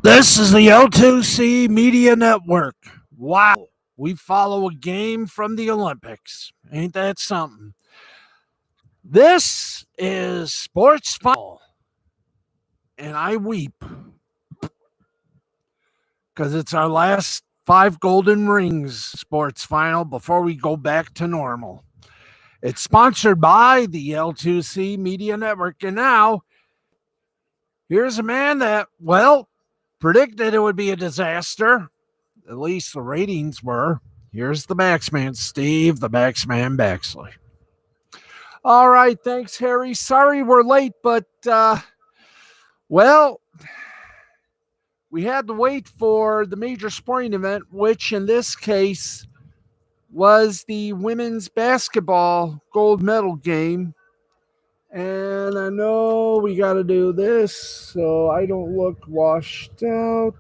This is the L2C Media Network. Wow. We follow a game from the Olympics. Ain't that something? This is Sports Final. And I weep because it's our last 5 Golden Rings Sports Final before we go back to normal. It's sponsored by the L2C Media Network. And now, here's a man that, predicted it would be a disaster. At least the ratings were. Here's the Baxman, Steve, the Baxman Baxley. All right, thanks, Harry. Sorry we're late, but, we had to wait for the major sporting event, which in this case was the women's basketball gold medal game. And I know we got to do this so I don't look washed out.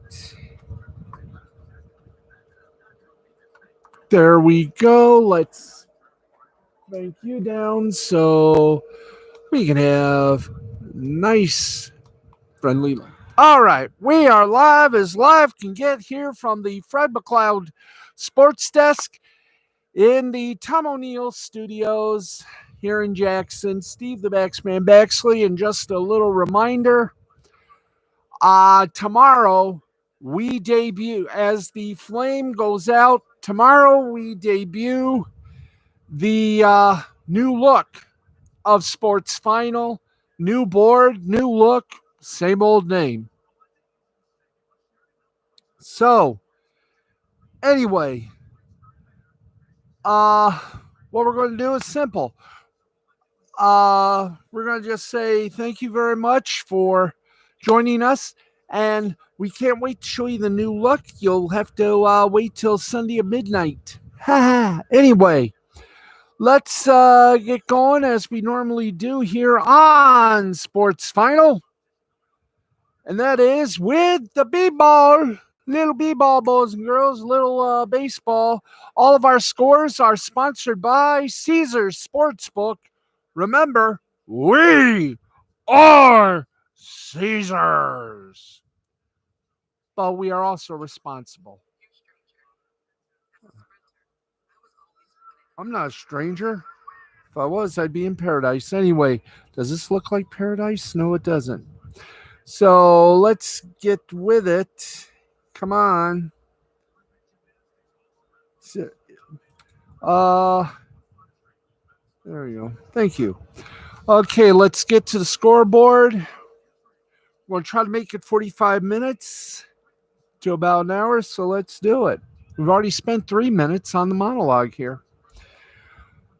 There we go. Let's thank you down so we can have nice, friendly. All right, we are live as live can get here from the Fred McLeod Sports Desk in the Tom O'Neill Studios here in Jackson. Steve the Baxman Baxley, and just a little reminder, tomorrow we debut, as the flame goes out, tomorrow we debut the new look of Sports Final. New board, new look, same old name. So, anyway, what we're going to do is simple. We're going to just say thank you very much for joining us, and we can't wait to show you the new look. You'll have to wait till Sunday at midnight. Anyway, let's get going as we normally do here on Sports Final. And that is with the B-ball, little B-ball, boys and girls, little baseball. All of our scores are sponsored by Caesars Sportsbook. Remember, we are Caesars. But we are also responsible. I'm not a stranger. If I was, I'd be in paradise. Anyway, does this look like paradise? No, it doesn't. So let's get with it. Come on. There we go. Thank you. Okay, let's get to the scoreboard. We're going to try to make it 45 minutes to about an hour, so let's do it. We've already spent 3 minutes on the monologue here.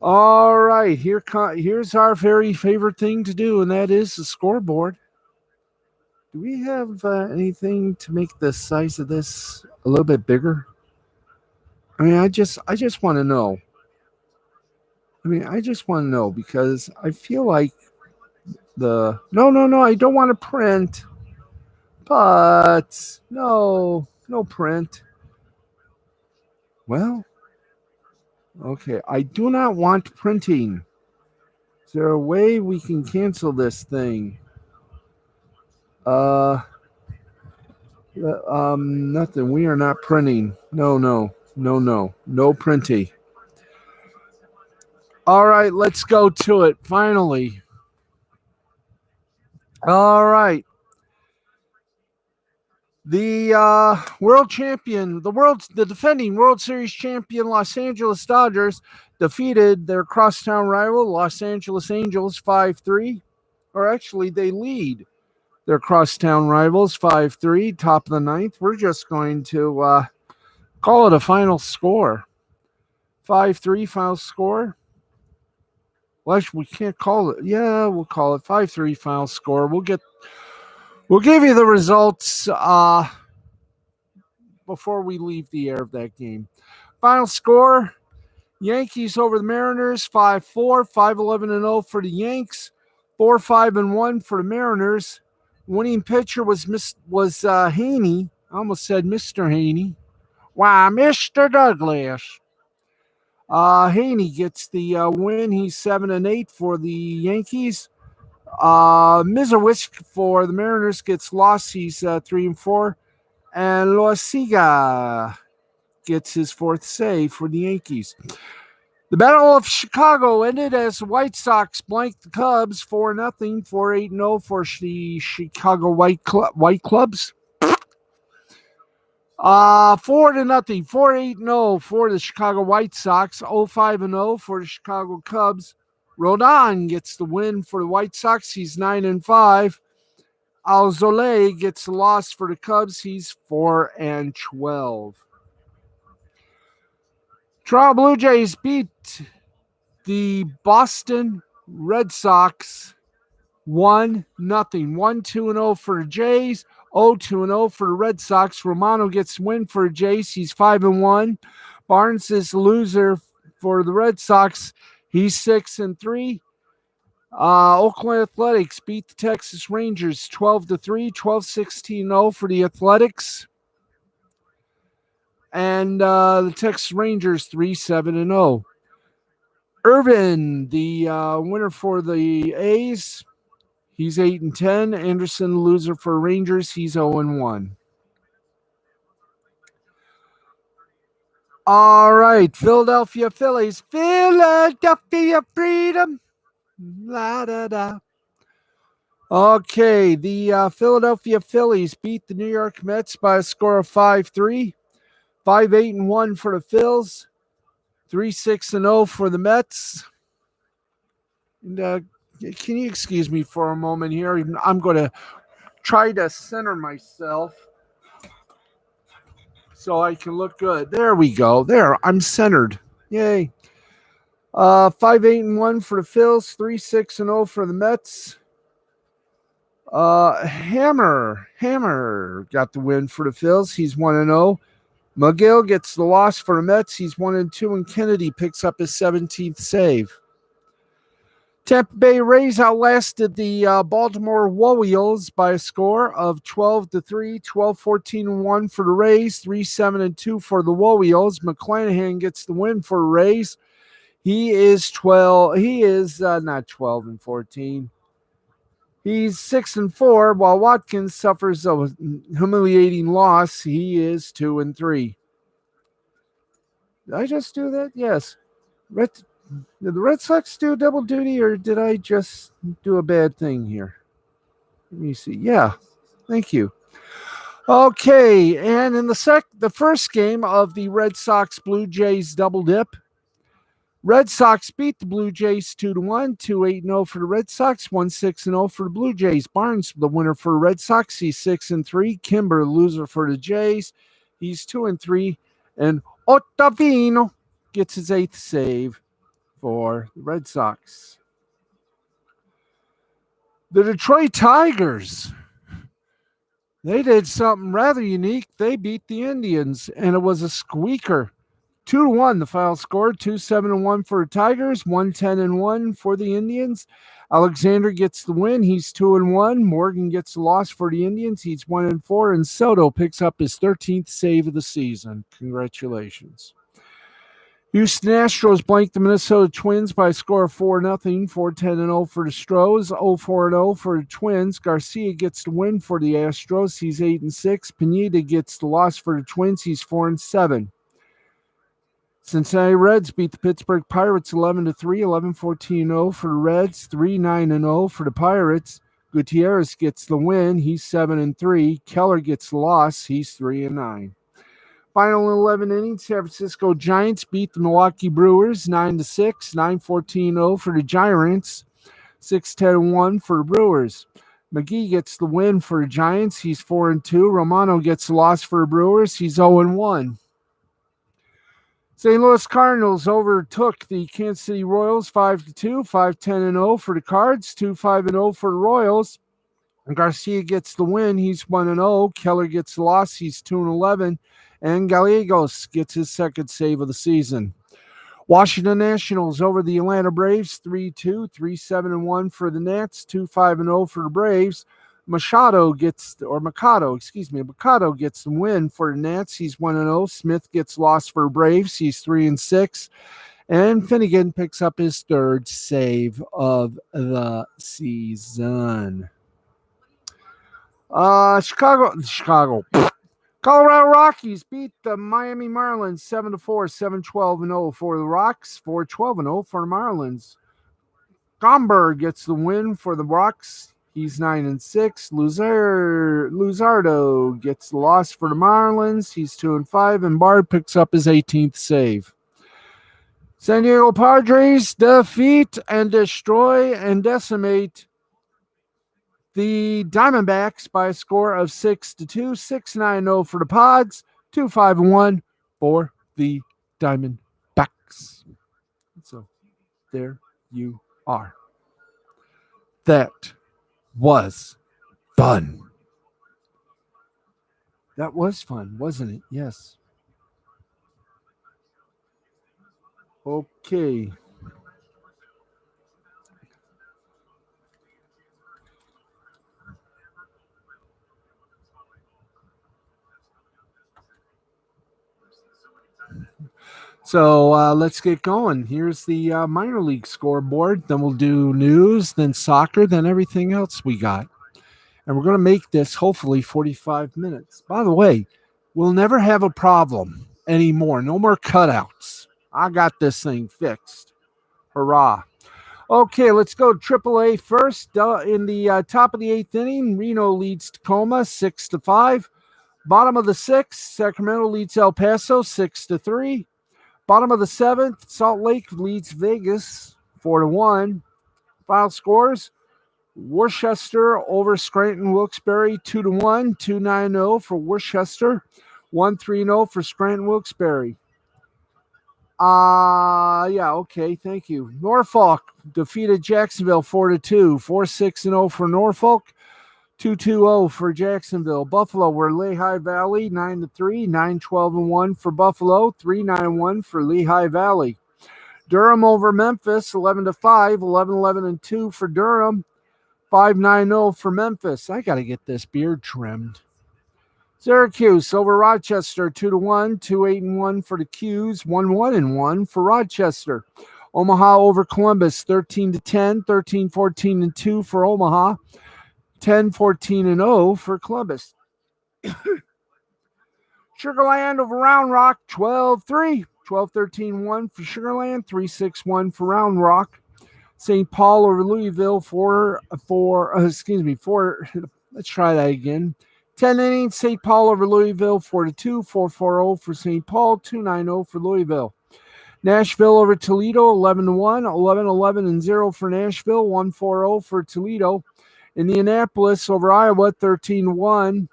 All right, here's our very favorite thing to do, and that is the scoreboard. Do we have anything to make the size of this a little bit bigger? I mean, I just want to know. I just want to know because I feel like no, I don't want to print. But no print. Well, okay, I do not want printing. Is there a way we can cancel this thing? Nothing. We are not printing. No printy. All right, let's go to it. Finally. All right. The world champion, the defending World Series champion Los Angeles Dodgers defeated their crosstown rival Los Angeles Angels 5-3. Or actually, they lead their crosstown rivals 5-3, top of the ninth. We're just going to call it a final score. 5-3 final score. Well, actually, we can't call it. Yeah, we'll call it 5-3 final score. We'll give you the results before we leave the air of that game. Final score: Yankees over the Mariners 5-4, 5-11-0 for the Yanks, 4-5-1 for the Mariners. Winning pitcher was Haney. I almost said Mr. Haney. Why, Mr. Douglas. Haney gets the win. He's 7-8 for the Yankees. Mizerwick for the Mariners gets lost. He's 3-4. And Loasiga gets his 4th save for the Yankees. The Battle of Chicago ended as the White Sox blanked the Cubs 4-0, 4-8-0 for the Chicago White Clubs. 4-0, 4-8-0 for the Chicago White Sox, 0-5-0 for the Chicago Cubs. Rodon gets the win for the White Sox. He's 9-5. Alzolay gets the loss for the Cubs. He's 4-12. Toronto Blue Jays beat the Boston Red Sox 1-0. 1-2-0 for the Jays. 0-2-0 for the Red Sox. Romano gets the win for the Jays. He's 5-1. Barnes is the loser for the Red Sox. He's 6-3. Oakland Athletics beat the Texas Rangers 12-3, 12-16-0 for the Athletics. And the Texas Rangers 3-7-0. Irvin, the winner for the A's, he's 8-10. Anderson, the loser for Rangers, he's 0-1. All right, Philadelphia Phillies. Philadelphia Freedom. La da da. Okay, the Philadelphia Phillies beat the New York Mets by a score of 5-3. 5-8-1 for the Phils. 3-6-0 for the Mets. And, can you excuse me for a moment here? I'm going to try to center myself so I can look good. There we go. There, I'm centered. Yay. 5-8-1 for the Phils. 3-6-0 for the Mets. Hammer got the win for the Phils. He's 1-0. McGill gets the loss for the Mets. He's 1-2, and Kennedy picks up his 17th save. Tampa Bay Rays outlasted the Baltimore Orioles by a score of 12-3, 12-14-1 for the Rays, 3-7-2 for the Orioles. McClanahan gets the win for the Rays. He is not 12-14. He's 6-4, while Watkins suffers a humiliating loss. He is 2-3. Did I just do that? Yes. Did the Red Sox do double duty, or did I just do a bad thing here? Let me see. Yeah. Thank you. Okay, and in the first game of the Red Sox Blue Jays double dip, Red Sox beat the Blue Jays 2-1, 2-8-0 for the Red Sox, 1-6-0 for the Blue Jays. Barnes, the winner for the Red Sox, he's 6-3. Kimber, loser for the Jays, he's 2-3. And Ottavino gets his 8th save for the Red Sox. The Detroit Tigers, they did something rather unique. They beat the Indians, and it was a squeaker. 2-1, the final score. 2-7-1 for the Tigers, 1-10-1 for the Indians. Alexander gets the win. He's 2-1. Morgan gets the loss for the Indians. He's 1-4. And Soto picks up his 13th save of the season. Congratulations. Houston Astros blanked the Minnesota Twins by a score of 4-0, 4-10-0 for the Stros, 0-4-0 for the Twins. Garcia gets the win for the Astros. He's 8-6. Pineda gets the loss for the Twins. He's 4-7. Cincinnati Reds beat the Pittsburgh Pirates 11-3, 11-14-0 for the Reds, 3-9-0 for the Pirates. Gutierrez gets the win. He's 7-3. Keller gets the loss. He's 3-9. Final 11 innings, San Francisco Giants beat the Milwaukee Brewers 9-6, 9-14-0 for the Giants, 6-10-1 for the Brewers. McGee gets the win for the Giants. He's 4-2. Romano gets the loss for the Brewers. He's 0-1. St. Louis Cardinals overtook the Kansas City Royals 5-2, 5-10-0 for the Cards, 2-5-0 for the Royals. Garcia gets the win. He's 1-0. Keller gets the loss. He's 2-11. And Gallegos gets his 2nd save of the season. Washington Nationals over the Atlanta Braves 3-2, 3-7-1 for the Nats, 2-5-0 for the Braves. Machado gets the win for the Nats. He's 1-0. Smith gets lost for Braves. He's 3-6. And Finnegan picks up his third save of the season. Chicago. Colorado Rockies beat the Miami Marlins 7-4, 7-12-0 for the Rocks, 4-12-0 for the Marlins. Gomberg gets the win for the Rocks. He's 9-6. Luzardo gets the loss for the Marlins. He's 2-5, and Bard picks up his 18th save. San Diego Padres defeat and destroy and decimate the Diamondbacks by a score of 6-2, 6-9-0 for the Pods, 2-5-1 for the Diamondbacks. So there you are. That was fun. That was fun, wasn't it? Yes. Okay. So let's get going. Here's the minor league scoreboard. Then we'll do news, then soccer, then everything else we got. And we're going to make this hopefully 45 minutes. By the way, we'll never have a problem anymore. No more cutouts. I got this thing fixed. Hurrah. Okay, let's go to AAA first. In the top of the 8th inning, Reno leads Tacoma 6-5. Bottom of the 6th, Sacramento leads El Paso 6-3. Bottom of the 7th, Salt Lake leads Vegas 4-1. Final scores: Worcester over Scranton Wilkes-Barre 2-1, 2-9-0 for Worcester, 1-3-0 for Scranton Wilkes-Barre. Okay, thank you. Norfolk defeated Jacksonville 4-2, 4-6-0 for Norfolk, 2-2-0 for Jacksonville. Buffalo were Lehigh Valley 9-3, 9-12-1 for Buffalo, 3-9-1 for Lehigh Valley. Durham over Memphis 11-5, 11-11-2 for Durham, 5-9-0 for Memphis. I got to get this beard trimmed. Syracuse over Rochester 2-1, 2-8-1 for the Qs, 1-1-1 for Rochester. Omaha over Columbus 13-10, 13-14-2 for Omaha, 10-14-0 for Columbus. Sugarland over Round Rock 12-3, 12-13-1 for Sugarland, 3-6-1 for Round Rock. St. Paul over Louisville let's try that again. 10 innings, St. Paul over Louisville 4-2, 4-4-0 for St. Paul, 2-9-0 for Louisville. Nashville over Toledo 11-1, 11-11-0 for Nashville, 1-4-0 for Toledo. Indianapolis over Iowa 13-1,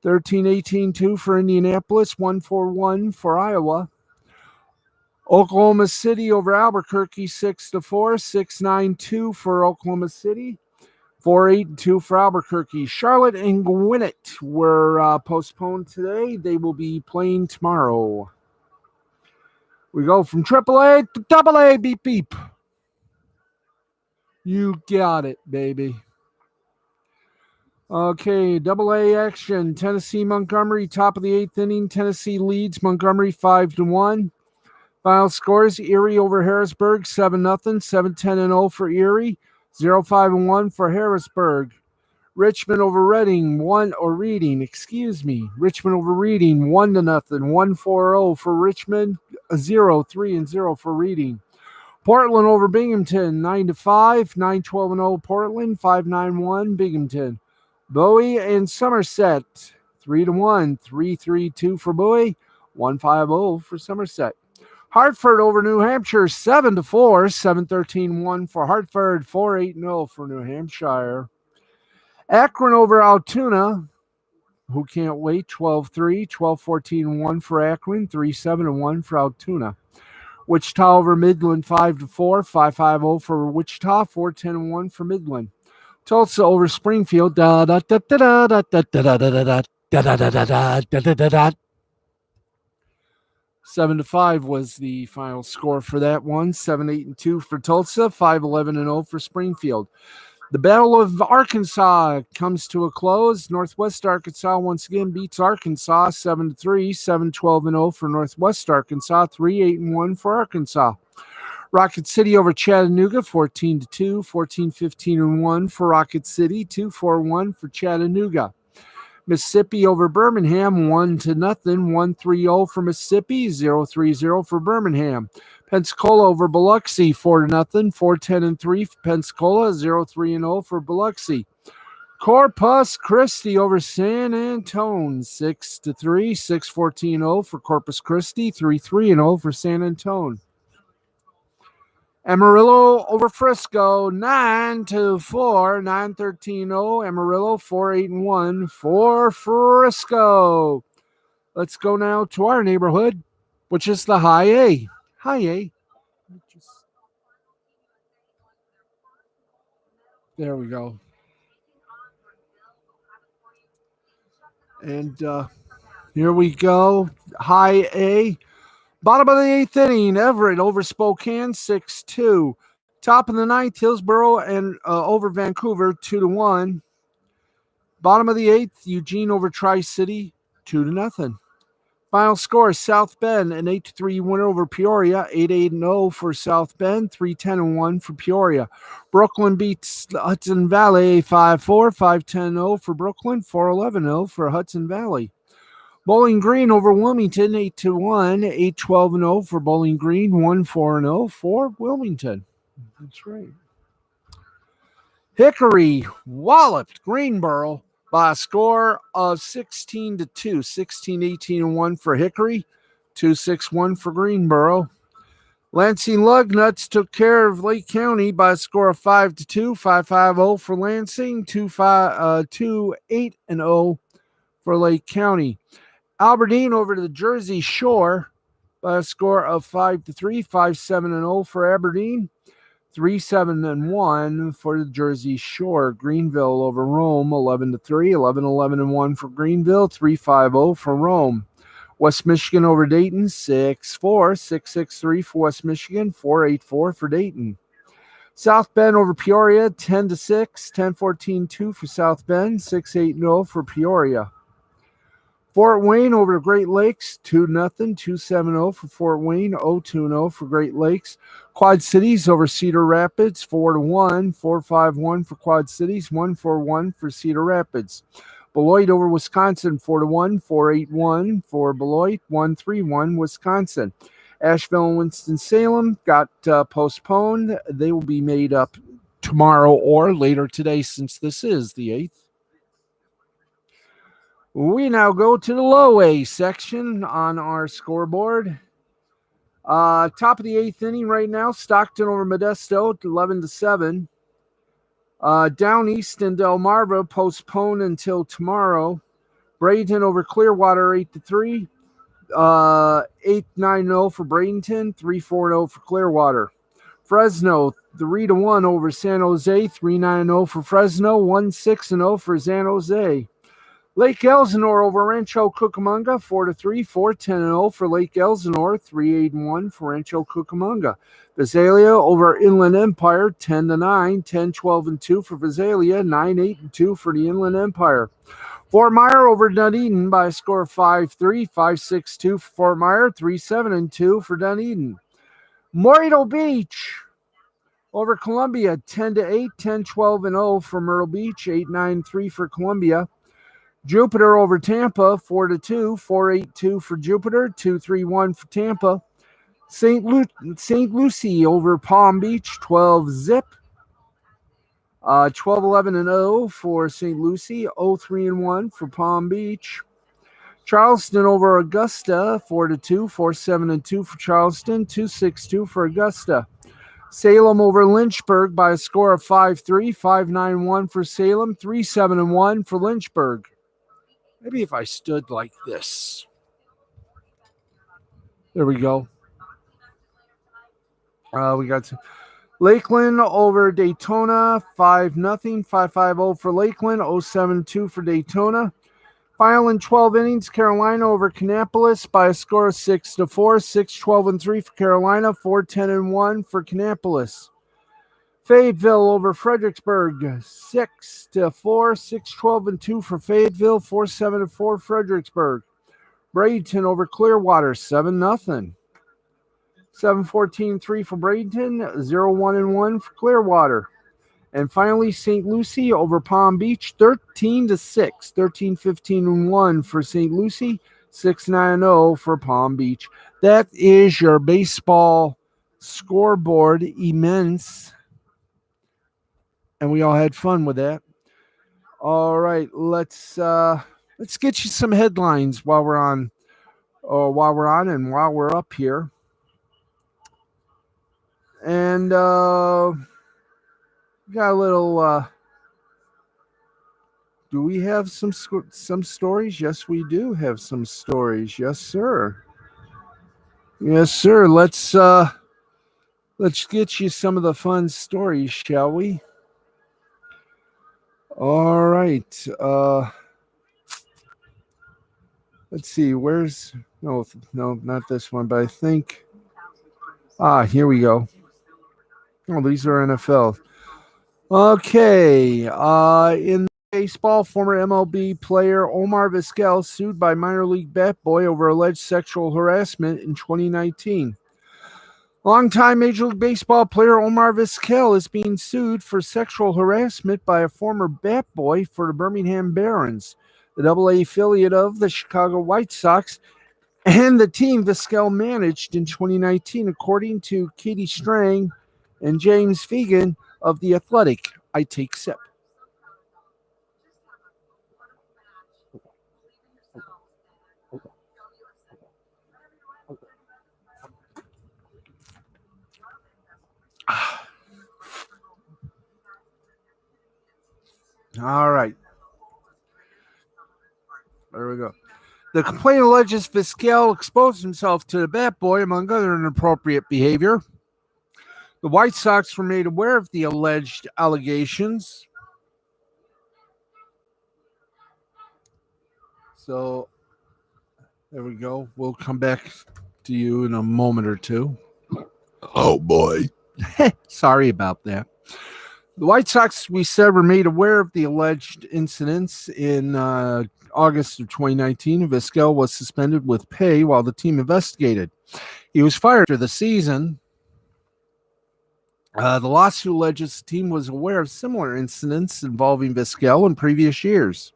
13-18-2 for Indianapolis, 1-4-1 for Iowa. Oklahoma City over Albuquerque 6-4, 6-9-2 for Oklahoma City, 4-8-2 for Albuquerque. Charlotte and Gwinnett were postponed today. They will be playing tomorrow. We go from AAA to AA. Beep, beep. You got it, baby. Okay, AA action. Tennessee, Montgomery, top of the 8th inning. Tennessee leads Montgomery 5-1. Final scores: Erie over Harrisburg 7-0, 7-10-0 for Erie, 0-5-1 for Harrisburg. Richmond over Reading Richmond over Reading 1-0, 1-4-0 for Richmond, 0-3-0 for Reading. Portland over Binghamton 9-5, 9-12-0 Portland, 5-9-1 Binghamton. Bowie and Somerset 3-1, 3-3-2 for Bowie, 1-5-0 for Somerset. Hartford over New Hampshire 7-4, 7-13-1 for Hartford, 4-8-0 for New Hampshire. Akron over Altoona, who can't wait, 12-3, 12-14-1 for Akron, 3-7-1 for Altoona. Wichita over Midland 5-4, 5-5-0 for Wichita, 4-10-1 for Midland. Tulsa over Springfield 7-5 was the final score for that one. 7-8-2 for Tulsa, 5-11-0 for Springfield. The Battle of Arkansas comes to a close. Northwest Arkansas once again beats Arkansas 7-3, 7-12-0 for Northwest Arkansas, 3-8-1 for Arkansas. Rocket City over Chattanooga, 14-2, 14-15-1 for Rocket City, 2-4-1 for Chattanooga. Mississippi over Birmingham, 1-0, 1-3-0 for Mississippi, 0-3-0 for Birmingham. Pensacola over Biloxi, 4-0, 4-10-3 for Pensacola, 0-3-0 for Biloxi. Corpus Christi over San Antone, 6-3, 6-14-0 for Corpus Christi, 3-3-0 for San Antone. Amarillo over Frisco, 9-4, 9-13-0. Amarillo, 4-8-1 for Frisco. Let's go now to our neighborhood, which is the High A. High A. There we go. And here we go. High A. Bottom of the 8th inning, Everett over Spokane, 6-2. Top of the 9th, Hillsborough and over Vancouver, 2-1. Bottom of the 8th, Eugene over Tri-City, 2-0. Final score, South Bend, an 8-3 winner over Peoria, 8-8-0 for South Bend, 3-10-1 for Peoria. Brooklyn beats Hudson Valley, 5-4, 5-10-0 for Brooklyn, 4-11-0 for Hudson Valley. Bowling Green over Wilmington, 8-1, 8-12-0 for Bowling Green, 1-4-0 for Wilmington. That's right. Hickory walloped Greenboro by a score of 16-2, 16-18-1 for Hickory, 2-6-1 for Greenboro. Lansing Lugnuts took care of Lake County by a score of 5-2, 5-5-0 for Lansing, 2-8-0 for Lake County. Aberdeen over to the Jersey Shore by a score of 5-3, 5-7-0 for Aberdeen, 3-7-1 for the Jersey Shore. Greenville over Rome, 11-3, 11-11-1 for Greenville, 3-5-0 for Rome. West Michigan over Dayton, 6-4, 6-6-3 for West Michigan, 4-8-4 for Dayton. South Bend over Peoria, 10-6, 10-14-2 for South Bend, 6-8-0 for Peoria. Fort Wayne over Great Lakes, 2-0, 2-7-0 for Fort Wayne, 0-2-0 for Great Lakes. Quad Cities over Cedar Rapids, 4-1, 4-5-1 for Quad Cities, 1-4-1 for Cedar Rapids. Beloit over Wisconsin, 4-1, 4-8-1 for Beloit, 1-3-1 Wisconsin. Asheville and Winston-Salem got postponed. They will be made up tomorrow or later today since this is the 8th. We now go to the low A section on our scoreboard. Top of the 8th inning right now, Stockton over Modesto, 11-7. Down East in Delmarva, postponed until tomorrow. Bradenton over Clearwater, 8-3. 8-9-0 for Bradenton, 3-4-0 for Clearwater. Fresno, 3-1 over San Jose, 3-9-0 for Fresno, 1-6-0 for San Jose. Lake Elsinore over Rancho Cucamonga, 4-3, 4-10-0 for Lake Elsinore, 3-8-1 for Rancho Cucamonga. Visalia over Inland Empire, 10-9, 10-12-2 for Visalia, 9-8-2 for the Inland Empire. Fort Myer over Dunedin by a score of 5-3, 5-6-2 for Fort Myer, 3-7-2 for Dunedin. Myrtle Beach over Columbia, 10-8, 10-12-0 for Myrtle Beach, 8-9-3 for Columbia. Jupiter over Tampa, 4-2, 4-8-2 for Jupiter, 2-3-1 for Tampa. St. Lucie over Palm Beach, 12-zip. 12-11-0 for St. Lucie, 0-3-1 for Palm Beach. Charleston over Augusta, 4-2, 4-7-2 for Charleston, 2-6-2 for Augusta. Salem over Lynchburg by a score of 5-3, 5-9-1 for Salem, 3-7-1 for Lynchburg. Maybe if I stood like this. There we go. We got Lakeland over Daytona, 5-0, 5-5-0 for Lakeland, 0-7-2 for Daytona. Final in 12 innings, Carolina over Kannapolis by a score of 6-4, 6-12-3 for Carolina, 4-10-1 for Kannapolis. Fayetteville over Fredericksburg, 6-4, 6-12-2 for Fayetteville, 4-7-4 Fredericksburg. Bradenton over Clearwater, 7-0. 7-14-3 for Bradenton, 0-1-1 for Clearwater. And finally, St. Lucie over Palm Beach, 13-6, 13-15-1 for St. Lucie, 6-9-0 for Palm Beach. That is your baseball scoreboard immense. And we all had fun with that. All right, let's get you some headlines while we're on and while we're up here. And got a little do we have some stories? Yes, we do have some stories. Yes, sir. Yes, sir. Let's get you some of the fun stories, shall we? All right. Let's see. Where's no, not this one, but I think here we go. Oh, these are NFL. Okay. In baseball, former MLB player Omar Vizquel sued by minor league bat boy over alleged sexual harassment in 2019. Longtime Major League Baseball player Omar Vizquel is being sued for sexual harassment by a former bat boy for the Birmingham Barons, the AA affiliate of the Chicago White Sox, and the team Vizquel managed in 2019, according to Katie Strang and James Fegan of The Athletic. I take sip. All right. There we go. The complaint alleges Vizquel exposed himself to the bat boy, among other inappropriate behavior. The White Sox were made aware of the alleged allegations. So, there we go. We'll come back to you in a moment or two. Oh, boy. Sorry about that. The White Sox, we said, were made aware of the alleged incidents in August of 2019. Vizquel was suspended with pay while the team investigated. He was fired after the season. The lawsuit alleges the team was aware of similar incidents involving Vizquel in previous years.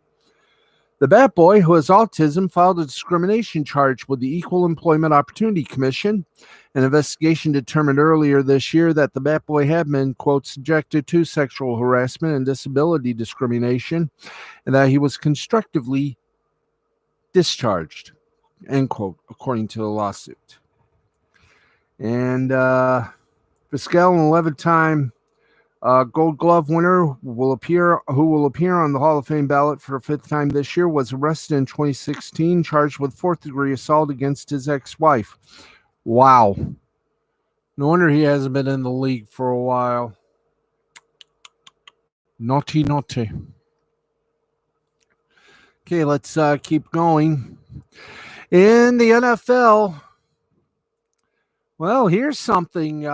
The bat boy, who has autism, filed a discrimination charge with the Equal Employment Opportunity Commission. An investigation determined earlier this year that the bat boy had been, quote, subjected to sexual harassment and disability discrimination, and that he was constructively discharged, end quote, according to the lawsuit. And Vizquel, an 11-time Gold Glove winner, who will appear on the Hall of Fame ballot for a 5th time this year, was arrested in 2016, charged with 4th-degree assault against his ex-wife. Wow. No wonder he hasn't been in the league for a while. Naughty. Okay, let's keep going. In the NFL, well, here's something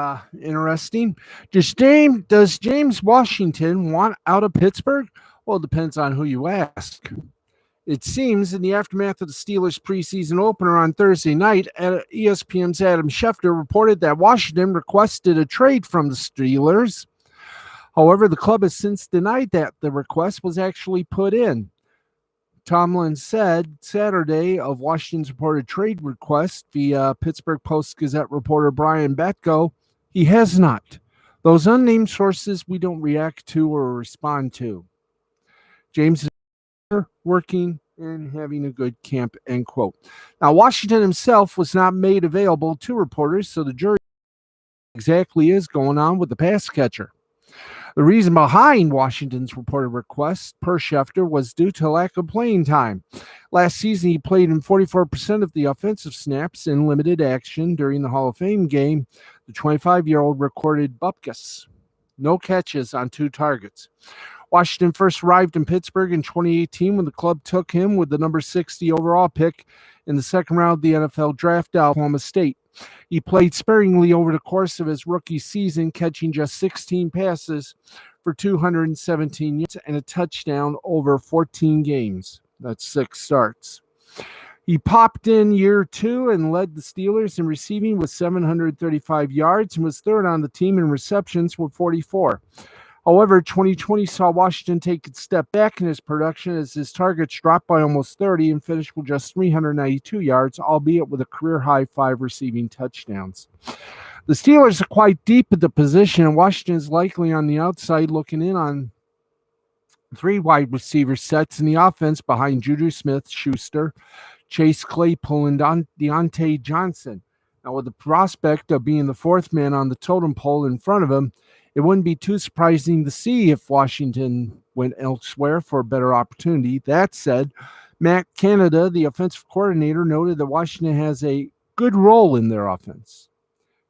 interesting. Does James Washington want out of Pittsburgh? Well, it depends on who you ask. It seems in the aftermath of the Steelers' preseason opener on Thursday night, ESPN's Adam Schefter reported that Washington requested a trade from the Steelers. However, the club has since denied that the request was actually put in. Tomlin said Saturday of Washington's reported trade request via Pittsburgh Post-Gazette reporter Brian Batko, he has not. Those unnamed sources we don't react to or respond to. James is working and having a good camp, end quote. Now, Washington himself was not made available to reporters, so the jury exactly is going on with the pass catcher. The reason behind Washington's reported request, per Schefter, was due to lack of playing time. Last season, he played in 44% of the offensive snaps in limited action during the Hall of Fame game. The 25-year-old recorded bupkis, no catches on 2 targets. Washington first arrived in Pittsburgh in 2018 when the club took him with the number 60 overall pick in the second round of the NFL draft at Oklahoma State. He played sparingly over the course of his rookie season, catching just 16 passes for 217 yards and a touchdown over 14 games. That's 6 starts. He popped in year 2 and led the Steelers in receiving with 735 yards and was third on the team in receptions with 44. However, 2020 saw Washington take a step back in his production as his targets dropped by almost 30 and finished with just 392 yards, albeit with a career-high 5 receiving touchdowns. The Steelers are quite deep at the position, and Washington is likely on the outside looking in on 3 wide receiver sets in the offense behind Juju Smith-Schuster, Chase Claypool, and Deontay Johnson. Now, with the prospect of being the 4th man on the totem pole in front of him, it wouldn't be too surprising to see if Washington went elsewhere for a better opportunity. That said, Matt Canada, the offensive coordinator, noted that Washington has a good role in their offense.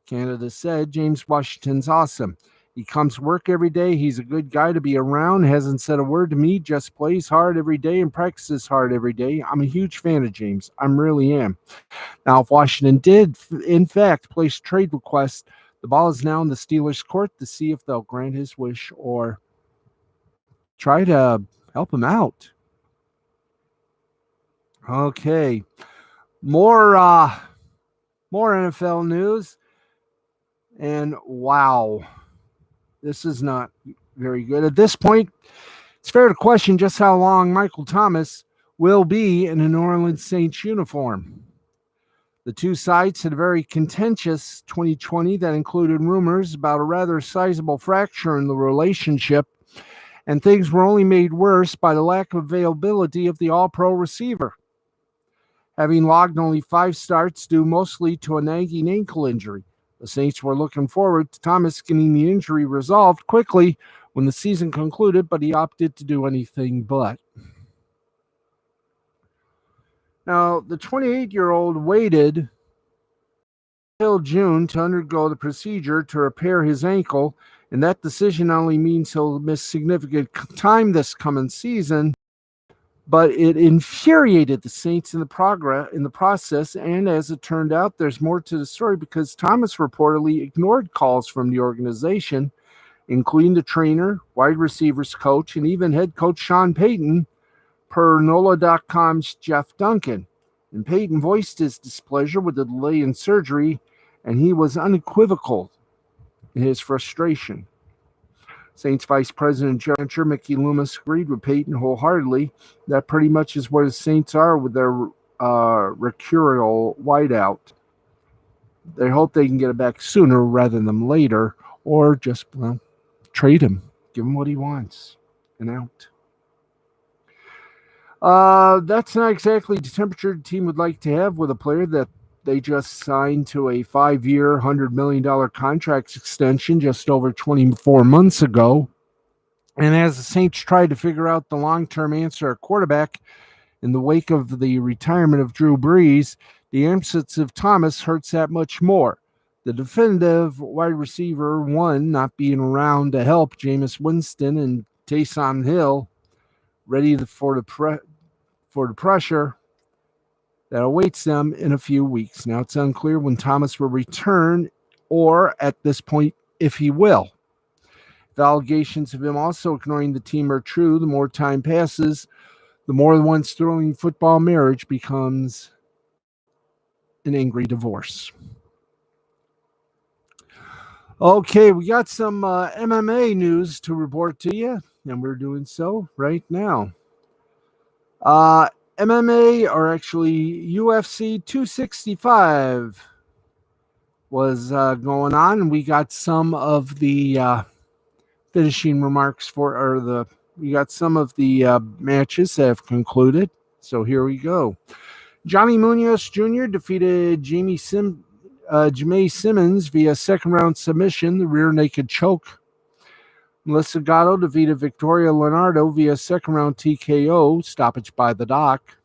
Canada said, James Washington's awesome. He comes to work every day. He's a good guy to be around. Hasn't said a word to me. Just plays hard every day and practices hard every day. I'm a huge fan of James. I really am. Now, if Washington did, in fact, place trade requests, the ball is now in the Steelers' court to see if they'll grant his wish or try to help him out. Okay. More NFL news. And wow. This is not very good. At this point, it's fair to question just how long Michael Thomas will be in a New Orleans Saints uniform. The two sides had a very contentious 2020 that included rumors about a rather sizable fracture in the relationship, and things were only made worse by the lack of availability of the all-pro receiver. Having logged only 5 starts due mostly to a nagging ankle injury, the Saints were looking forward to Thomas getting the injury resolved quickly when the season concluded, but he opted to do anything but. Now, the 28-year-old waited until June to undergo the procedure to repair his ankle, and that decision not only means he'll miss significant time this coming season, but it infuriated the Saints in the process, and as it turned out, there's more to the story because Thomas reportedly ignored calls from the organization, including the trainer, wide receivers coach, and even head coach Sean Payton, per NOLA.com's Jeff Duncan. And Payton voiced his displeasure with the delay in surgery, and he was unequivocal in his frustration. Saints Vice President General Mickey Loomis agreed with Payton wholeheartedly. That pretty much is where the Saints are with their mercurial wideout. They hope they can get it back sooner rather than later, or just trade him, give him what he wants, and out. That's not exactly the temperature the team would like to have with a player that they just signed to a 5-year, $100 million contract extension just over 24 months ago. And as the Saints tried to figure out the long-term answer at quarterback in the wake of the retirement of Drew Brees, the absence of Thomas hurts that much more. The definitive wide receiver one not being around to help Jameis Winston and Taysom Hill, ready for the pressure that awaits them in a few weeks. Now, it's unclear when Thomas will return or, at this point, if he will. The allegations of him also ignoring the team are true. The more time passes, the more the once thrilling football marriage becomes an angry divorce. Okay, we got some MMA news to report to you, and we're doing so right now. MMA, or actually UFC 265, was going on, and we got some of the finishing remarks we got some of the matches that have concluded. So here we go. Johnny Munoz Jr. defeated Jamae Simmons via second-round submission, the rear naked choke. Melissa Gatto defeated Victoria Leonardo via second-round TKO, stoppage by the doc.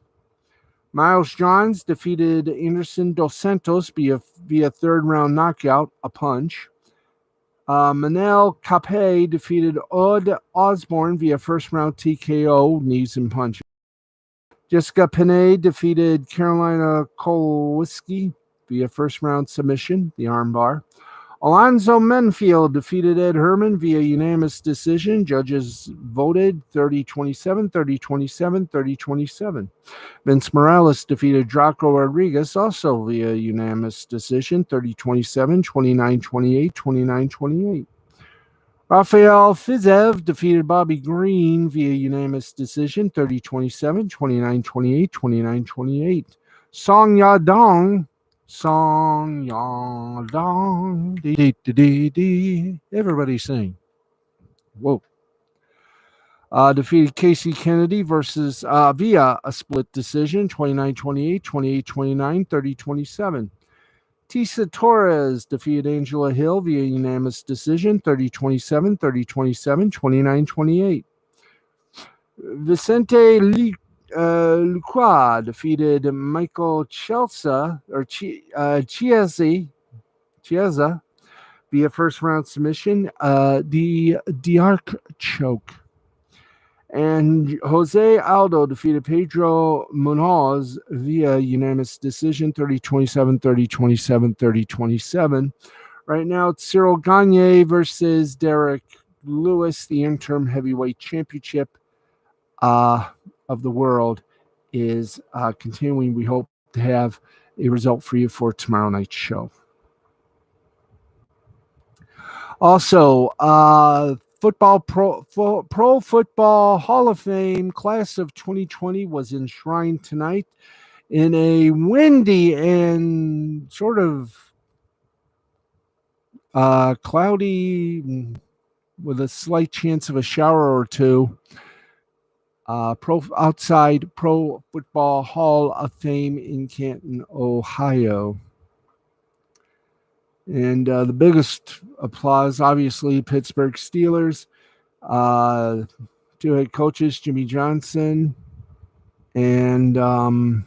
Miles Johns defeated Anderson Dos Santos via third-round knockout, a punch. Manel Kape defeated Odd Osborne via first-round TKO, knees and punches. Jessica Penne defeated Carolina Kowalski via first-round submission, the armbar. Alonzo Menfield defeated Ed Herman via unanimous decision. Judges voted 30-27, 30-27, 30-27. Vince Morales defeated Draco Rodriguez also via unanimous decision, 30-27, 29-28, 29-28. Rafael Fizev defeated Bobby Green via unanimous decision, 30-27, 29-28, 29-28. Song Yadong, everybody sing. Whoa. Defeated Casey Kennedy versus via a split decision, 29-28, 28-29, 30-27. Tisa Torres defeated Angela Hill via unanimous decision, 30-27, 30-27, 29-28. Vicente Lucroix defeated Michael Chiesa via first round submission, the Diarc choke. And Jose Aldo defeated Pedro Munoz via unanimous decision, 30-27, 30-27, 30-27. Right now, it's Cyril Gagne versus Derek Lewis. The interim heavyweight championship of the world is continuing. We hope to have a result for you for tomorrow night's show. Also, Pro Football Hall of Fame class of 2020 was enshrined tonight in a windy and sort of cloudy with a slight chance of a shower or two. Outside Pro Football Hall of Fame in Canton, Ohio. And the biggest applause, obviously, Pittsburgh Steelers. Two head coaches, Jimmy Johnson and the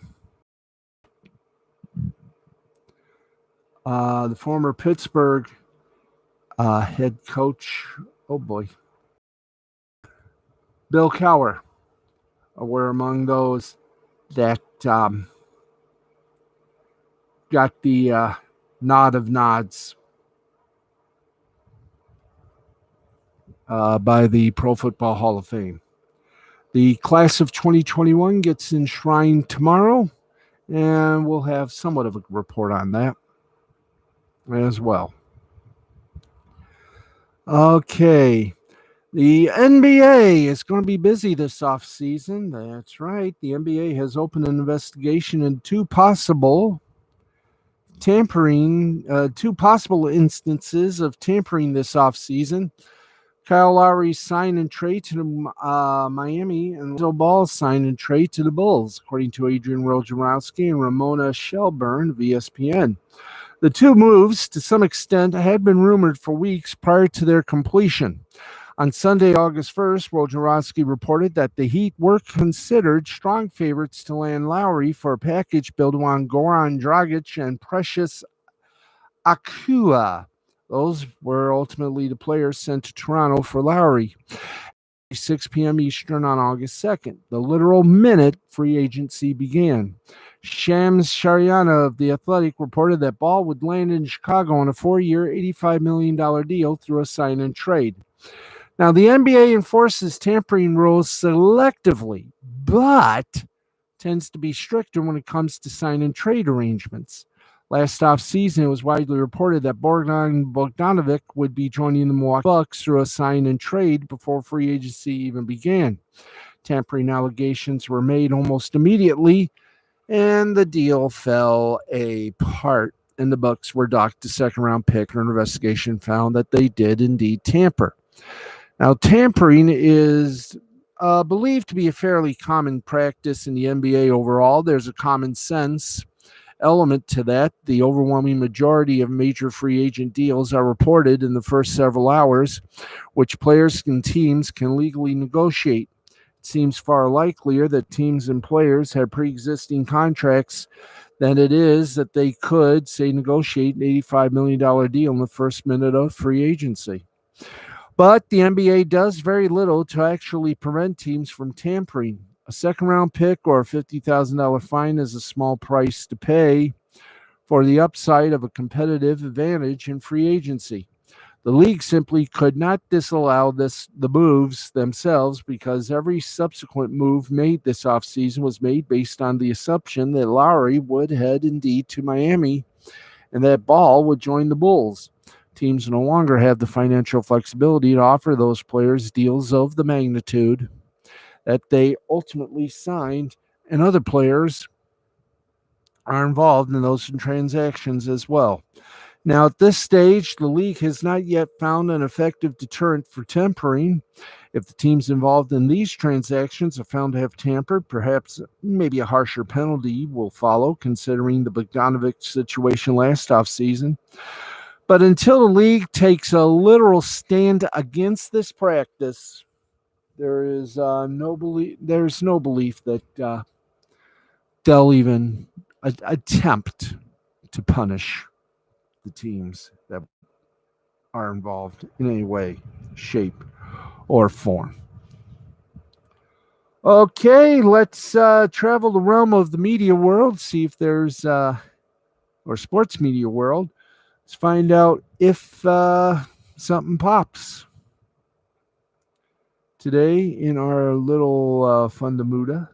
former Pittsburgh head coach, Bill Cowher, were among those that got the nod of nods by the Pro Football Hall of Fame. The class of 2021 gets enshrined tomorrow, and we'll have somewhat of a report on that as well. Okay. The NBA is going to be busy this offseason. That's right. The NBA has opened an investigation into two possible instances of tampering this offseason. Kyle Lowry's sign and trade to Miami, and Lonzo Ball's sign and trade to the Bulls, according to Adrian Wojnarowski and Ramona Shelburne of ESPN. The two moves, to some extent, had been rumored for weeks prior to their completion. On Sunday, August 1st, Wojnarowski reported that the Heat were considered strong favorites to land Lowry for a package built on Goran Dragic and Precious Achiuwa. Those were ultimately the players sent to Toronto for Lowry. 6 p.m. Eastern on August 2nd, the literal minute free agency began. Shams Charania of The Athletic reported that Ball would land in Chicago on a 4-year, $85 million deal through a sign and trade. Now, the NBA enforces tampering rules selectively, but tends to be stricter when it comes to sign and trade arrangements. Last offseason, it was widely reported that Bogdan Bogdanovic would be joining the Milwaukee Bucks through a sign and trade before free agency even began. Tampering allegations were made almost immediately, and the deal fell apart, and the Bucks were docked a second-round pick, and an investigation found that they did indeed tamper. Now, tampering is believed to be a fairly common practice in the NBA overall. There's a common sense element to that. The overwhelming majority of major free agent deals are reported in the first several hours, which players and teams can legally negotiate. It seems far likelier that teams and players have pre-existing contracts than it is that they could, say, negotiate an $85 million deal in the first minute of free agency. But the NBA does very little to actually prevent teams from tampering. A second-round pick or a $50,000 fine is a small price to pay for the upside of a competitive advantage in free agency. The league simply could not disallow the moves themselves because every subsequent move made this offseason was made based on the assumption that Lowry would head indeed to Miami and that Ball would join the Bulls. Teams no longer have the financial flexibility to offer those players deals of the magnitude that they ultimately signed, and other players are involved in those transactions as well. Now, at this stage, the league has not yet found an effective deterrent for tampering. If the teams involved in these transactions are found to have tampered, perhaps maybe a harsher penalty will follow, considering the Bogdanovich situation last offseason. But until the league takes a literal stand against this practice, there's no belief that they'll even attempt to punish the teams that are involved in any way, shape, or form. Okay, let's travel the realm of the media world, see if there's, or sports media world. Let's find out if something pops. Today in our little Fundamuda.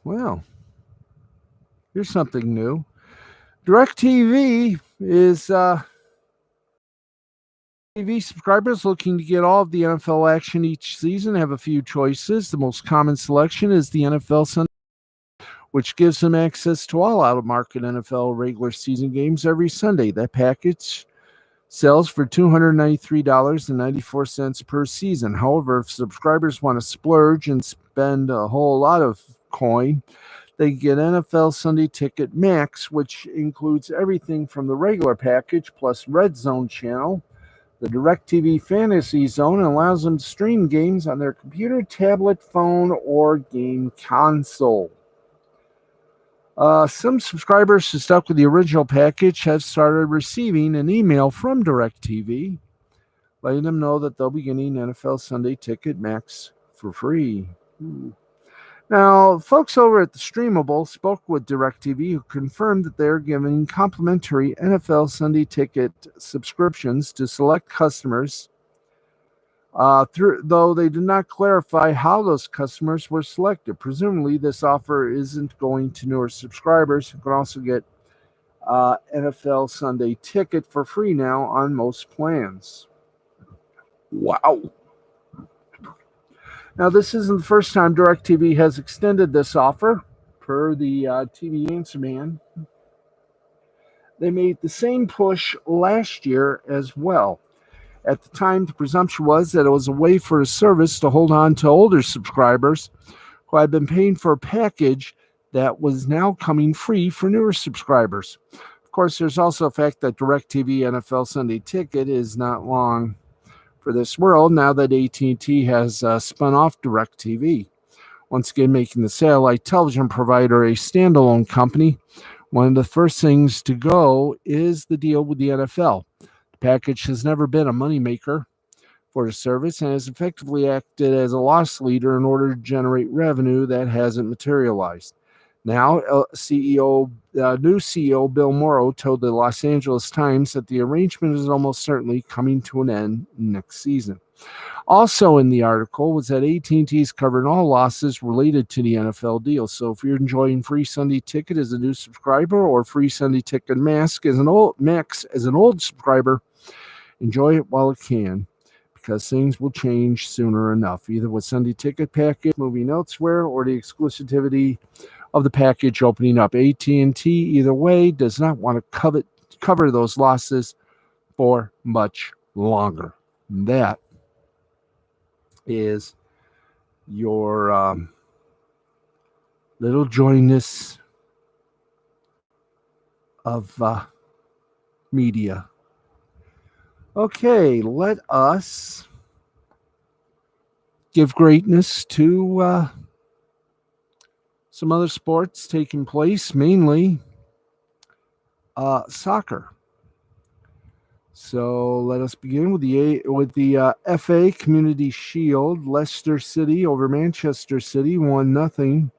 Well, here's something new. DirecTV is TV subscribers looking to get all of the NFL action each season have a few choices. The most common selection is the NFL Sunday, which gives them access to all out-of-market NFL regular season games every Sunday. That package sells for $293.94 per season. However, if subscribers want to splurge and spend a whole lot of coin, they get NFL Sunday Ticket Max, which includes everything from the regular package plus Red Zone channel, the DirecTV Fantasy Zone, and allows them to stream games on their computer, tablet, phone, or game console. Some subscribers who stuck with the original package have started receiving an email from DirecTV letting them know that they'll be getting NFL Sunday Ticket Max for free. Now, folks over at the Streamable spoke with DirecTV, who confirmed that they're giving complimentary NFL Sunday Ticket subscriptions to select customers, though they did not clarify how those customers were selected. Presumably, this offer isn't going to newer subscribers who can also get NFL Sunday Ticket for free now on most plans. Wow. Now, this isn't the first time DirecTV has extended this offer. Per the TV Answer Man, they made the same push last year as well. At the time, the presumption was that it was a way for a service to hold on to older subscribers who had been paying for a package that was now coming free for newer subscribers. Of course, there's also the fact that DirecTV NFL Sunday Ticket is not long for this world now that AT&T has spun off DirecTV. Once again, making the satellite television provider a standalone company. One of the first things to go is the deal with the NFL. The package has never been a moneymaker for the service and has effectively acted as a loss leader in order to generate revenue that hasn't materialized. Now, new CEO Bill Morrow told the Los Angeles Times that the arrangement is almost certainly coming to an end next season. Also in the article was that AT&T is covering all losses related to the NFL deal. So if you're enjoying free Sunday Ticket as a new subscriber or free Sunday Ticket Max as an old subscriber, enjoy it while it can, because things will change sooner enough, either with Sunday Ticket package moving elsewhere or the exclusivity of the package opening up. AT&T, either way, does not want to cover those losses for much longer. That is your little joyness of media. Okay, let us give greatness to some other sports taking place, mainly soccer. So let us begin with the FA Community Shield. Leicester City over Manchester City 1-0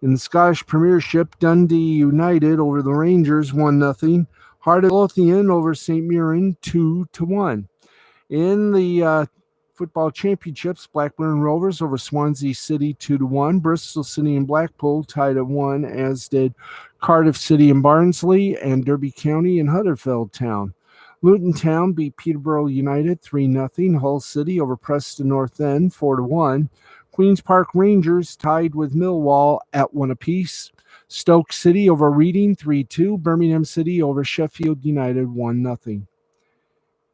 In the Scottish Premiership, Dundee United over the Rangers 1-0. Heart of Lothian over St. Mirren 2-1. In the football championships, Blackburn Rovers over Swansea City 2-1. Bristol City and Blackpool tied at 1, as did Cardiff City and Barnsley, and Derby County and Huddersfield Town. Luton Town beat Peterborough United 3-0. Hull City over Preston North End 4-1. Queen's Park Rangers tied with Millwall at 1 apiece. Stoke City over Reading 3-2. Birmingham City over Sheffield United 1-0.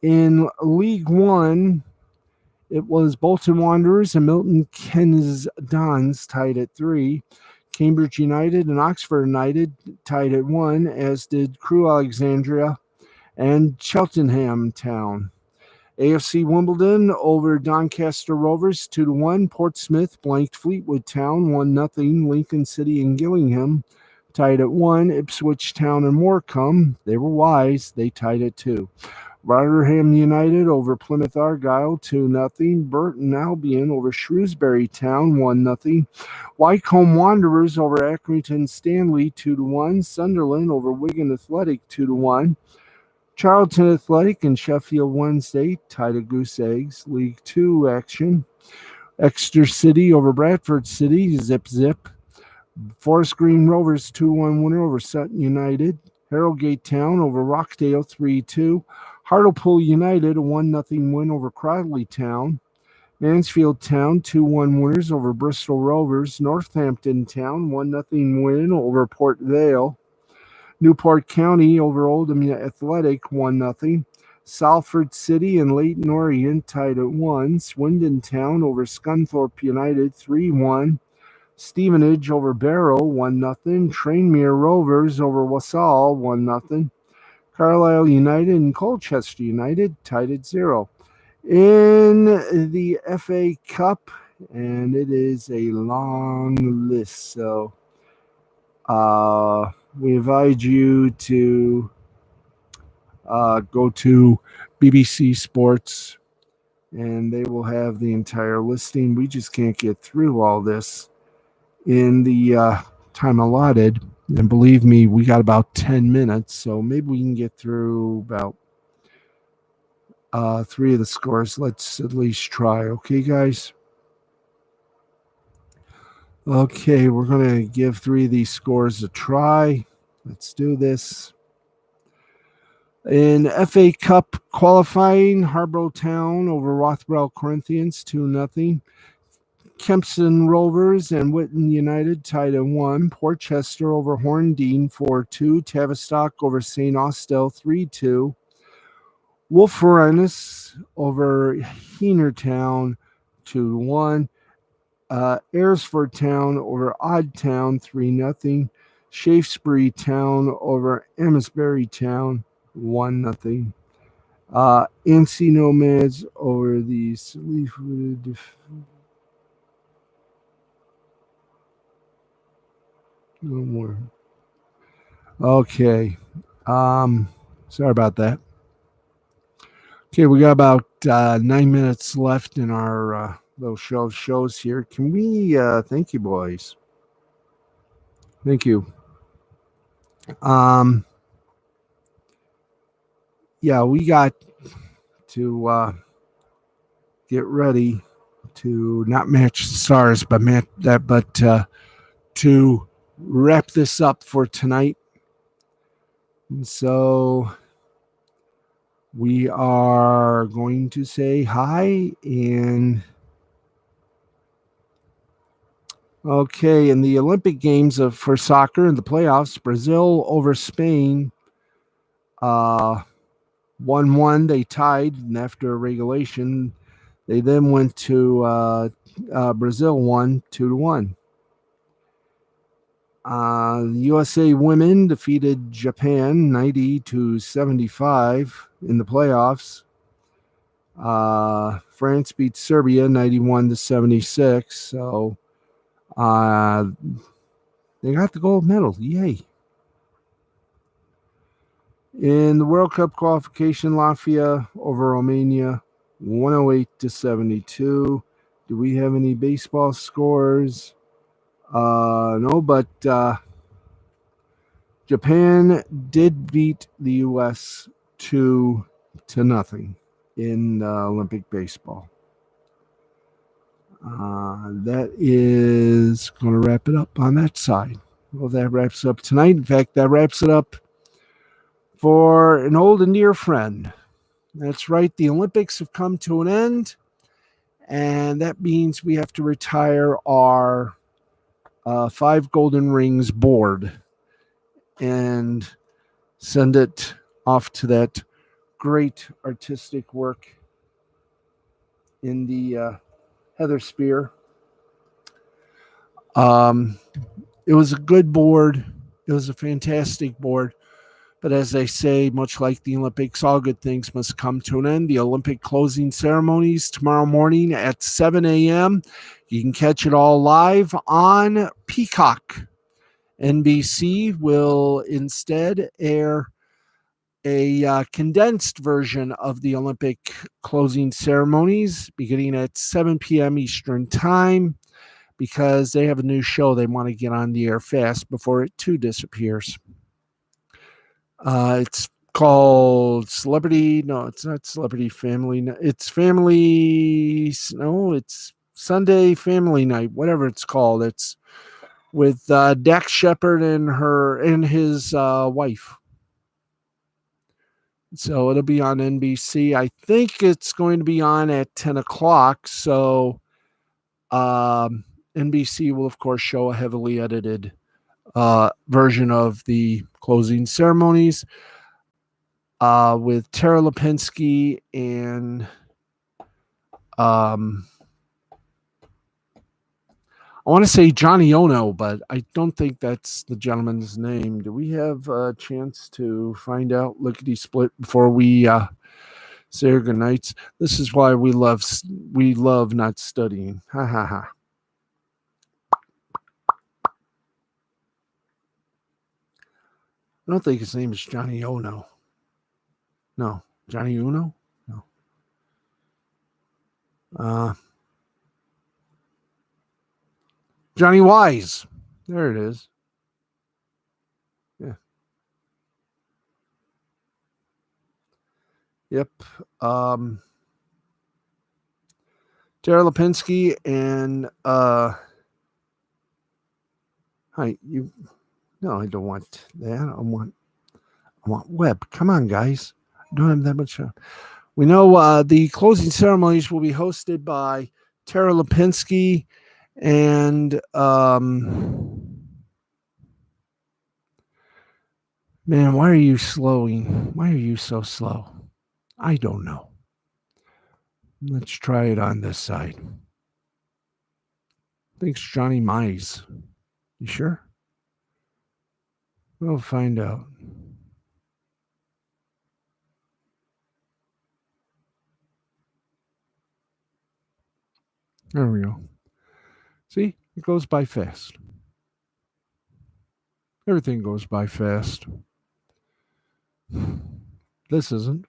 In League One, it was Bolton Wanderers and Milton Keynes Dons tied at 3. Cambridge United and Oxford United tied at 1, as did Crewe Alexandria and Cheltenham Town. AFC Wimbledon over Doncaster Rovers 2-1. Portsmouth blanked Fleetwood Town 1-0. Lincoln City and Gillingham tied at 1. Ipswich Town and Morecambe, they were wise, they tied at 2. Rotherham United over Plymouth Argyle 2-0. Burton Albion over Shrewsbury Town 1-0. Wycombe Wanderers over Accrington Stanley 2-1. Sunderland over Wigan Athletic 2-1. Charlton Athletic and Sheffield Wednesday tied at goose eggs. League Two action. Exeter City over Bradford City, zip. Forest Green Rovers 2-1 winner over Sutton United. Harrogate Town over Rockdale 3-2. Hartlepool United a 1-0 win over Cradley Town. Mansfield Town 2-1 winners over Bristol Rovers. Northampton Town 1-0 win over Port Vale. Newport County over Oldham Athletic 1-0. Salford City and Leyton Orient tied at 1. Swindon Town over Scunthorpe United 3-1. Stevenage over Barrow 1-0. Tranmere Rovers over Walsall 1-0. Carlisle United and Colchester United tied at 0. In the FA Cup, and it is a long list, so we invite you to go to BBC Sports, and they will have the entire listing. We just can't get through all this in the time allotted. And believe me, we got about 10 minutes, so maybe we can get through about 3 of the scores. Let's at least try. Okay, guys? Okay, we're going to give 3 of these scores a try. Let's do this. In FA Cup qualifying, Harborough Town over Rothwell Corinthians 2-0. Kempston Rovers and Whitton United tied at 1. Portchester over Horndean 4-2. Tavistock over St. Austell 3-2. Wolferines over Heener Town 2-1. Ayersford Town over Odd Town 3-0. Shaftesbury Town over Amesbury Town 1-0. Anstey Nomads over the Sleaford. No more. Okay. Sorry about that. Okay, we got about 9 minutes left in our little shows here. Can we thank you, boys. Thank you. Yeah, we got to get ready to not match the stars, but to wrap this up for tonight. And so we are going to say hi and okay, in the Olympic Games for soccer in the playoffs, Brazil over Spain 1-1. They tied, and after regulation, they then went to Brazil won 2-1. The USA women defeated Japan 90-75 in the playoffs. France beat Serbia 91-76. So they got the gold medal. Yay. In the World Cup qualification, Latvia over Romania 108-72. Do we have any baseball scores? No, but Japan did beat the U.S. 2-0 in Olympic baseball. That is going to wrap it up on that side. Well, that wraps up tonight. In fact, that wraps it up for an old and dear friend. That's right. The Olympics have come to an end, and that means we have to retire our 5 golden rings board and send it off to that great artistic work in the Heather Spear. It was a good board. It was a fantastic board. But as they say, much like the Olympics, all good things must come to an end. The Olympic closing ceremonies tomorrow morning at 7 a.m. You can catch it all live on Peacock. NBC will instead air a condensed version of the Olympic closing ceremonies beginning at 7 p.m. Eastern Time because they have a new show they want to get on the air fast before it too disappears. It's called Celebrity. No, it's not Celebrity Family. It's Family. No, it's Sunday Family Night. Whatever it's called. It's with Dax Shepard and his wife. So it'll be on NBC. I think it's going to be on at 10 o'clock. So NBC will, of course, show a heavily edited version of the closing ceremonies with Tara Lipinski and I want to say Johnny Ono, but I don't think that's the gentleman's name. Do we have a chance to find out lickety split before we say our good nights? This is why we love not studying. Ha ha ha. I don't think his name is Johnny Ono. No, Johnny Uno? No. Johnny Wise. There it is. Yeah. Yep. Tara Lipinski and hi, you. No, I don't want that. I want Webb. Come on, guys. I don't have that much. We know the closing ceremonies will be hosted by Tara Lipinski and man, why are you slowing? Why are you so slow? I don't know. Let's try it on this side. I think it's Johnny Mize. You sure? We'll find out. There we go. See, it goes by fast. Everything goes by fast. This isn't.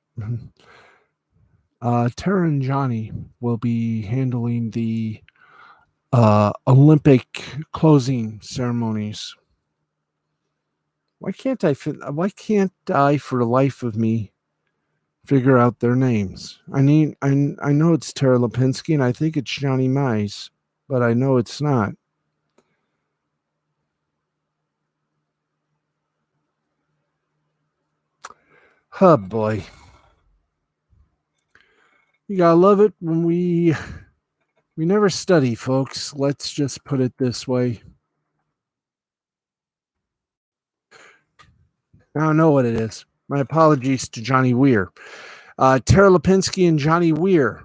Tara and Johnny will be handling the Olympic closing ceremonies. Why can't I, for the life of me, figure out their names? I know it's Tara Lipinski and I think it's Johnny Mize, but I know it's not. Oh boy. You gotta love it when we never study, folks. Let's just put it this way. I don't know what it is. My apologies to Johnny Weir. Tara Lipinski and Johnny Weir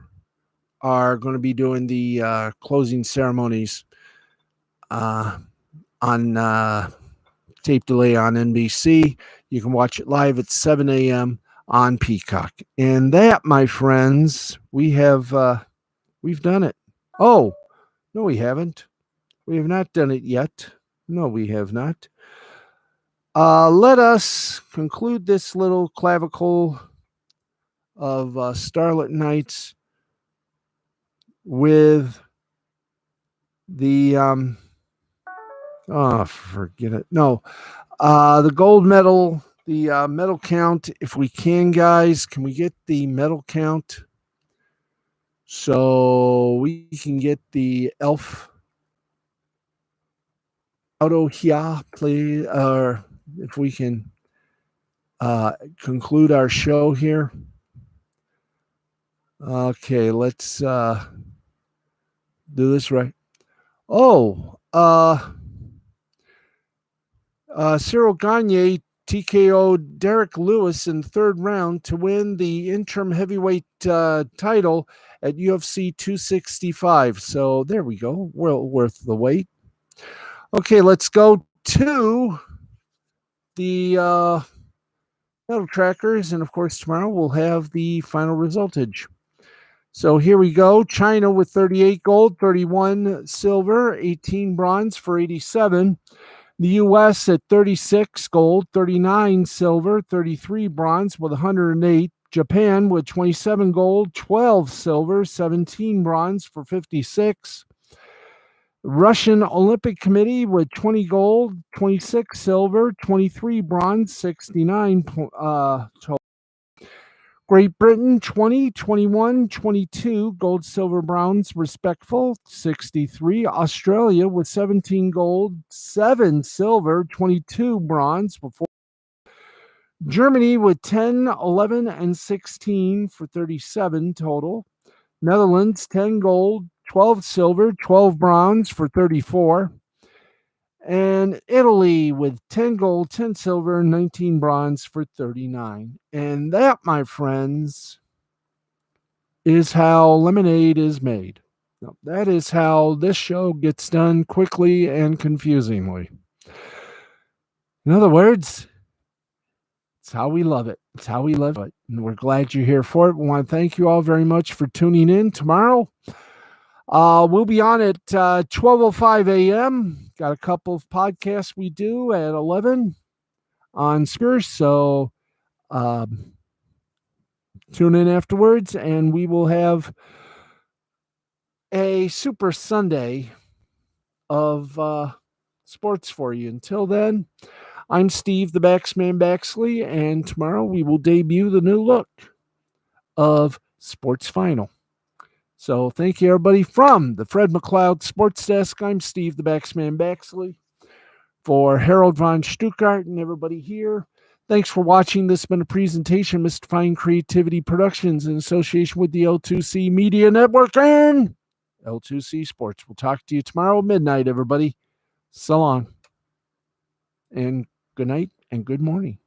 are going to be doing the closing ceremonies on tape delay on NBC. You can watch it live at 7 a.m. on Peacock. And that, my friends, we've done it. Oh, no, we haven't. We have not done it yet. No, we have not. Let us conclude this little clavicle of Starlit Nights with the Oh, forget it. No, the gold medal, the medal count. If we can, guys, can we get the medal count so we can get the elf auto here, please? Or if we can conclude our show here. Okay, let's do this right. Oh, Cyril Gagne TKO Derek Lewis in the third round to win the interim heavyweight title at UFC 265. So there we go. Well worth the wait. Okay, let's go to the medal trackers. And of course, tomorrow we'll have the final resultage. So here we go. China with 38 gold, 31 silver, 18 bronze for 87. The U.S. at 36 gold, 39 silver, 33 bronze with 108. Japan with 27 gold, 12 silver, 17 bronze for 56. Russian Olympic Committee with 20 gold, 26 silver, 23 bronze, 69 total. Great Britain 20, 21, 22 gold, silver, bronze, respectful, 63. Australia with 17 gold, 7 silver, 22 bronze before. Germany with 10, 11, and 16 for 37 total. Netherlands 10 gold, 12 silver, 12 bronze for 34. And Italy with 10 gold, 10 silver, 19 bronze for 39. And that, my friends, is how lemonade is made. Now, that is how this show gets done quickly and confusingly. In other words, it's how we love it. It's how we love it. And we're glad you're here for it. We want to thank you all very much for tuning in tomorrow. We'll be on at 12:05 a.m. Got a couple of podcasts we do at 11 on Spears. So tune in afterwards, and we will have a super Sunday of sports for you. Until then, I'm Steve the Baxman Baxley, and tomorrow we will debut the new look of Sports Final. So thank you, everybody, from the Fred McLeod Sports Desk. I'm Steve the Baxman Baxley. For Harold von Stuttgart and everybody here, thanks for watching. This has been a presentation, Mystifying Creativity Productions, in association with the L2C Media Network and L2C Sports. We'll talk to you tomorrow at midnight, everybody. So long, and good night, and good morning.